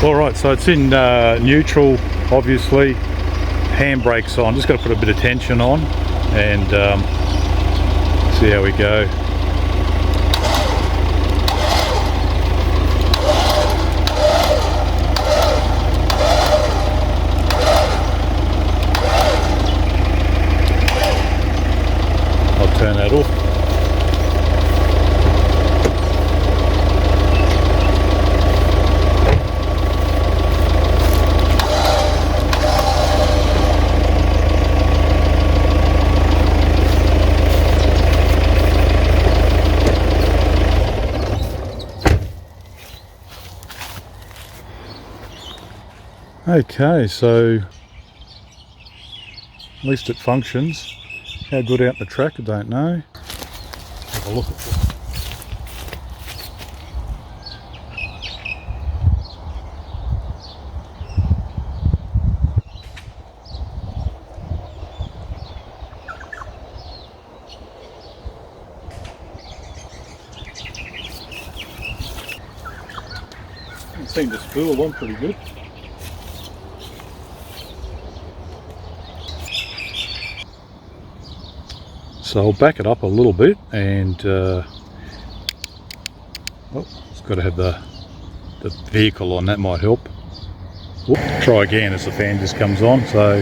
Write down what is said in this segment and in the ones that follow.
Alright, so it's in neutral, obviously. Handbrake's on, just got to put a bit of tension on and see how we go. I'll turn that off. Okay, so at least it functions. How good out the track, I don't know. Have a look at this. It seemed to spool along pretty good. So I'll back it up a little bit and it's got to have the vehicle on, that might help. Whoop, try again as the fan just comes on. So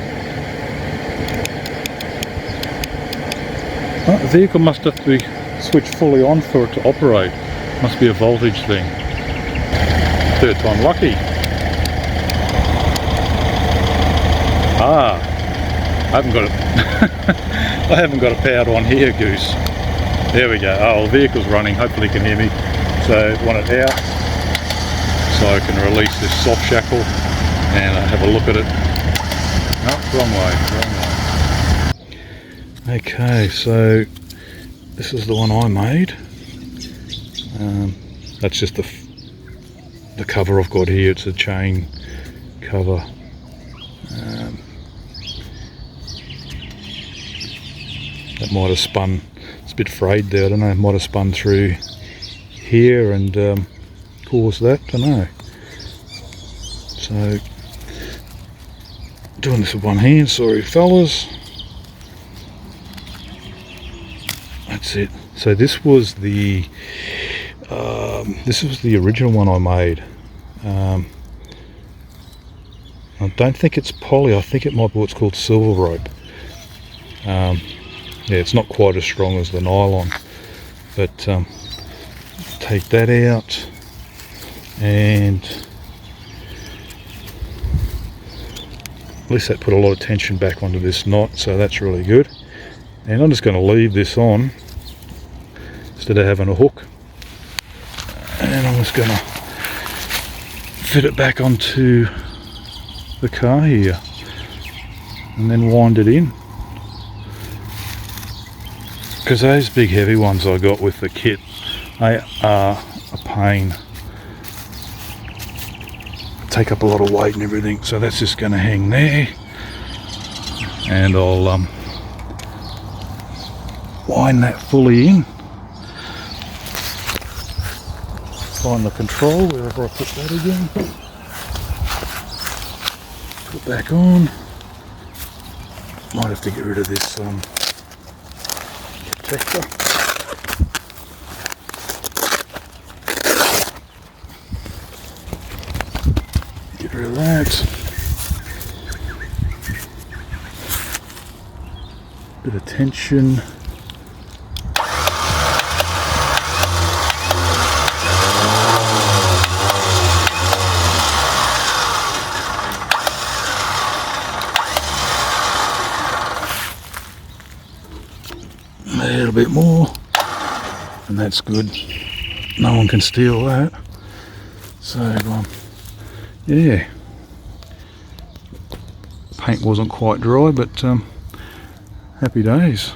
the vehicle must have to be switched fully on for it to operate. Must be a voltage thing. Third time lucky. I haven't got it. I haven't got it powered on here, Goose. There we go. Oh, the vehicle's running. Hopefully you can hear me. So want it out so I can release this soft shackle and have a look at it. No, wrong way. Okay, so this is the one I made. That's just the cover I've got here. It's a chain cover. That might have spun, it's a bit frayed there, I don't know, it might have spun through here and caused that, I don't know. So, doing this with one hand, sorry fellas. That's it. So this was the original one I made. I don't think it's poly, I think it might be what's called silver rope. Yeah, it's not quite as strong as the nylon, but take that out and at least that put a lot of tension back onto this knot, so that's really good. And I'm just going to leave this on instead of having a hook, and I'm just going to fit it back onto the car here and then wind it in. Because those big heavy ones I got with the kit, they are a pain. Take up a lot of weight and everything, so that's just going to hang there. And I'll wind that fully in. Find the control wherever I put that again. Put it back on. Might have to get rid of this protector. Get rid of that. Bit of tension. A little bit more, and that's good. No one can steal that. So yeah, paint wasn't quite dry, but happy days.